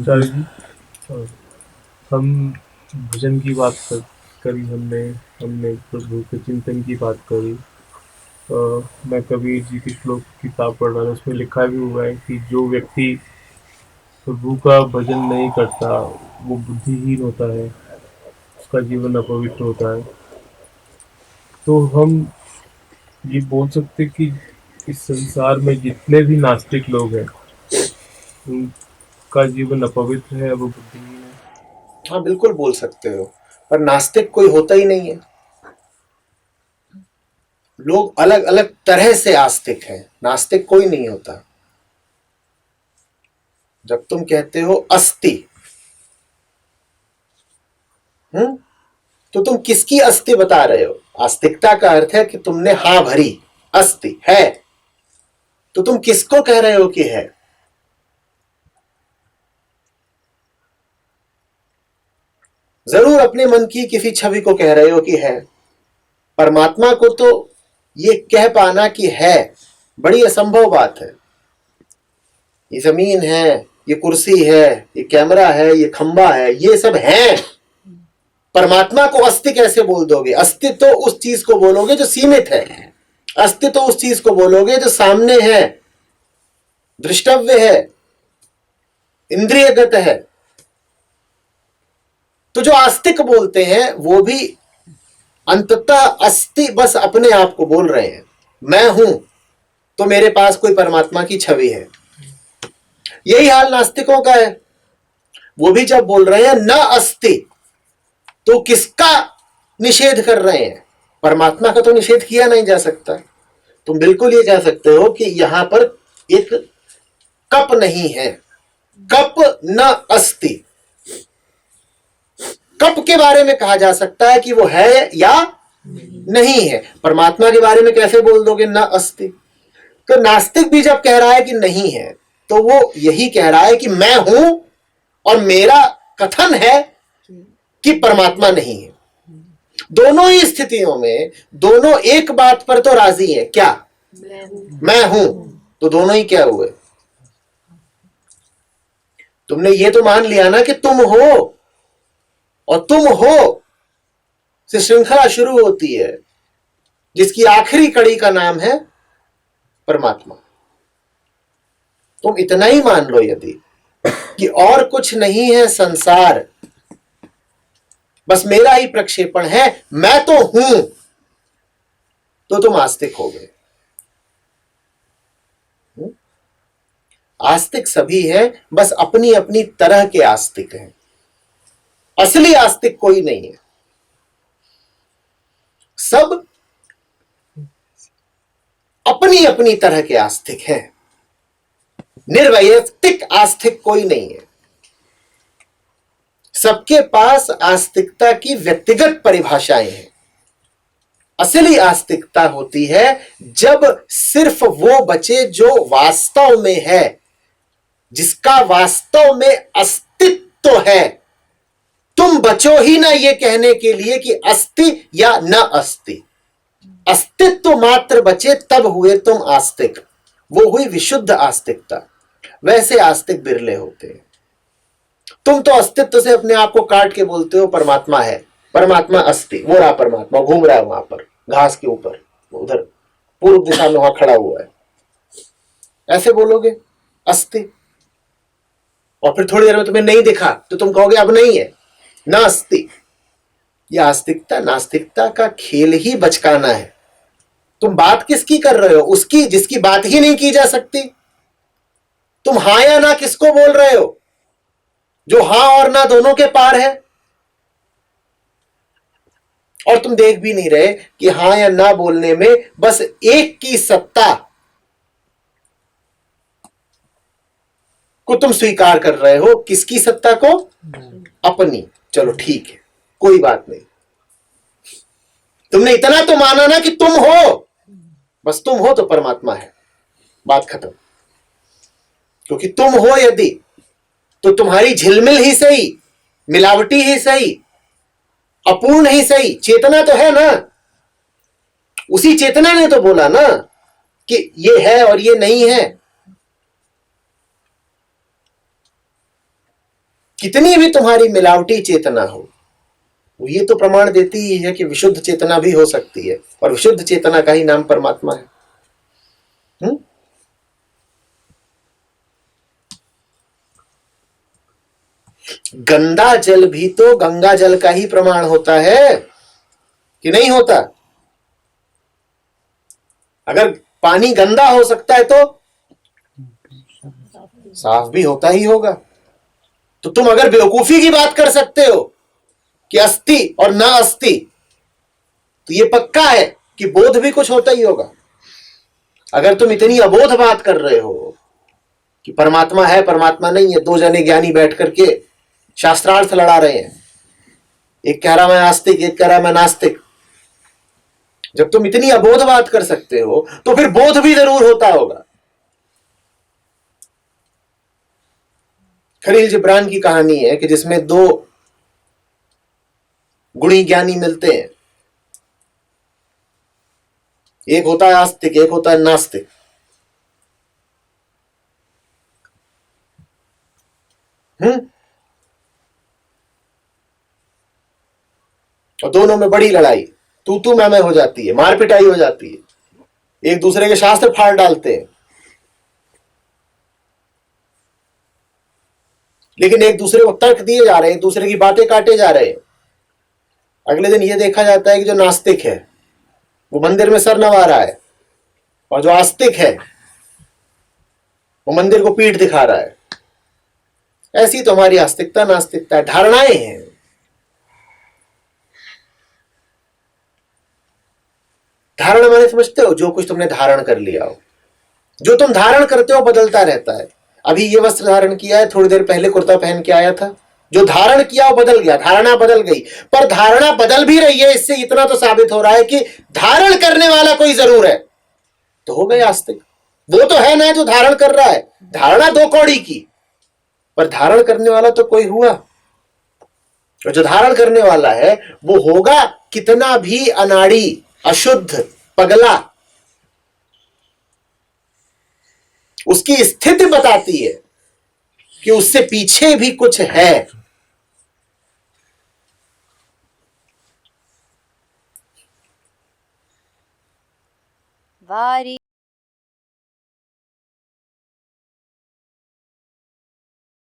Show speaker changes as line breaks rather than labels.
आचार्य जी, अ, हम भजन की बात करी हमने हमने प्रभु के चिंतन की बात करी। मैं कबीर जी की श्लोक किताब पढ़ रहा था, उसमें लिखा भी हुआ है कि जो व्यक्ति प्रभु का भजन नहीं करता वो बुद्धिहीन होता है, उसका जीवन अपवित्र होता है। तो हम ये बोल सकते कि इस संसार में जितने भी नास्तिक लोग हैं उनका जीवन अपवित्र है, वो बुद्धिहीन है।
हाँ बिल्कुल बोल सकते हो, पर नास्तिक कोई होता ही नहीं है। लोग अलग अलग तरह से आस्तिक हैं, नास्तिक कोई नहीं होता। जब तुम कहते हो अस्थि, तो तुम किसकी अस्थि बता रहे हो? आस्तिकता का अर्थ है कि तुमने हाँ भरी, अस्थि है, तो तुम किसको कह रहे हो कि है? जरूर अपने मन की किसी छवि को कह रहे हो कि है। परमात्मा को तो ये कह पाना कि है बड़ी असंभव बात है। ये जमीन है, ये कुर्सी है, ये कैमरा है, ये खंबा है, ये सब है। परमात्मा को अस्थि कैसे बोल दोगे? अस्तित्व तो उस चीज को बोलोगे जो सीमित है, अस्तित्व तो उस चीज को बोलोगे जो सामने है, दृष्टव्य है, इंद्रियगत है। तो जो आस्तिक बोलते हैं वो भी अंततः अस्थि बस अपने आप को बोल रहे हैं। मैं हूं तो मेरे पास कोई परमात्मा की छवि है। यही हाल नास्तिकों का है। वो भी जब बोल रहे हैं न अस्ति, तो किसका निषेध कर रहे हैं? परमात्मा का तो निषेध किया नहीं जा सकता। तुम बिल्कुल ये कह सकते हो कि यहां पर एक कप नहीं है, कप न अस्ति। कप के बारे में कहा जा सकता है कि वो है या नहीं है। परमात्मा के बारे में कैसे बोल दोगे न अस्ति? तो नास्तिक भी जब कह रहा है कि नहीं है, तो वो यही कह रहा है कि मैं हूं और मेरा कथन है कि परमात्मा नहीं है। दोनों ही स्थितियों में दोनों एक बात पर तो राजी है, क्या? मैं हूं। तो दोनों ही क्या हुए? तुमने ये तो मान लिया ना कि तुम हो, और तुम हो से श्रृंखला शुरू होती है जिसकी आखिरी कड़ी का नाम है परमात्मा। तुम इतना ही मान लो यदि कि और कुछ नहीं है संसार, बस मेरा ही प्रक्षेपण है, मैं तो हूं, तो तुम आस्तिक हो गए। आस्तिक सभी हैं, बस अपनी अपनी तरह के आस्तिक हैं। असली आस्तिक कोई नहीं है। सब अपनी अपनी तरह के आस्तिक हैं। निर्वैयक्तिक आस्तिक कोई नहीं है। सबके पास आस्तिकता की व्यक्तिगत परिभाषाएं हैं। असली आस्तिकता होती है जब सिर्फ वो बचे जो वास्तव में है, जिसका वास्तव में अस्तित्व है। तुम बचो ही ना ये कहने के लिए कि अस्ति या न अस्ति। अस्तित्व मात्र बचे तब हुए तुम आस्तिक। वो हुई विशुद्ध आस्तिकता। वैसे आस्तिक बिरले होते हैं। तुम तो अस्तित्व से अपने आप को काट के बोलते हो परमात्मा है, परमात्मा अस्ति, वो रहा परमात्मा घूम रहा है वहां पर घास के ऊपर, उधर पूर्व दिशा में वहां खड़ा हुआ है, ऐसे बोलोगे अस्ति। और फिर थोड़ी देर में तुम्हें नहीं दिखा तो तुम कहोगे अब नहीं है, ना अस्ति। यह आस्तिकता नास्तिकता का खेल ही बचकाना है। तुम बात किसकी कर रहे हो? उसकी जिसकी बात ही नहीं की जा सकती। तुम हां या ना किसको बोल रहे हो? जो हां और ना दोनों के पार है। और तुम देख भी नहीं रहे कि हां या ना बोलने में बस एक की सत्ता को तुम स्वीकार कर रहे हो। किसकी सत्ता को? अपनी। चलो ठीक है, कोई बात नहीं। तुमने इतना तो माना ना कि तुम हो, बस तुम हो तो परमात्मा है, बात खत्म। क्योंकि तुम हो यदि, तो तुम्हारी झिलमिल ही सही, मिलावटी ही सही, अपूर्ण ही सही, चेतना तो है ना। उसी चेतना ने तो बोला ना कि ये है और ये नहीं है। कितनी भी तुम्हारी मिलावटी चेतना हो, ये तो प्रमाण देती ही है कि विशुद्ध चेतना भी हो सकती है, और विशुद्ध चेतना का ही नाम परमात्मा है। गंदा जल भी तो गंगा जल का ही प्रमाण होता है कि नहीं होता? अगर पानी गंदा हो सकता है तो साफ भी होता ही होगा। तो तुम अगर बेवकूफी की बात कर सकते हो कि अस्ति और ना अस्ति, तो ये पक्का है कि बोध भी कुछ होता ही होगा। अगर तुम इतनी अबोध बात कर रहे हो कि परमात्मा है परमात्मा नहीं है, दो जने ज्ञानी बैठ करके शास्त्रार्थ लड़ा रहे हैं, एक कह रहा मैं आस्तिक, एक कह रहा मैं नास्तिक, जब तुम इतनी अबोध बात कर सकते हो तो फिर बोध भी जरूर होता होगा। खलील जिब्रान की कहानी है कि जिसमें दो गुणी ज्ञानी मिलते हैं, एक होता है आस्तिक, एक होता है नास्तिक। और दोनों में बड़ी लड़ाई, तू मैं हो जाती है, मार पिटाई हो जाती है, एक दूसरे के शास्त्र फाड़ डालते हैं, लेकिन एक दूसरे को तर्क दिए जा रहे हैं, एक दूसरे की बातें काटे जा रहे हैं। अगले दिन यह देखा जाता है कि जो नास्तिक है वो मंदिर में सर नवा रहा है, और जो आस्तिक है वो मंदिर को पीठ दिखा रहा है। ऐसी तो हमारी आस्तिकता नास्तिकता धारणाएं हैं। धारणा माने समझते हो? जो कुछ तुमने धारण कर लिया हो, जो तुम धारण करते हो बदलता रहता है। अभी ये वस्त्र धारण किया है, थोड़ी देर पहले कुर्ता पहन के आया था, जो धारण किया वो बदल गया, धारणा बदल गई। पर धारणा बदल भी रही है, इससे इतना तो साबित हो रहा है कि धारण करने वाला कोई जरूर है। तो हो गए आस्तिक। वो तो है ना जो धारण कर रहा है, धारणा दो कौड़ी की, पर धारण करने वाला तो कोई हुआ। और जो धारण करने वाला है वो होगा कितना भी अनाड़ी, अशुद्ध, पगला, उसकी स्थिति बताती है कि उससे पीछे भी कुछ है।
वारी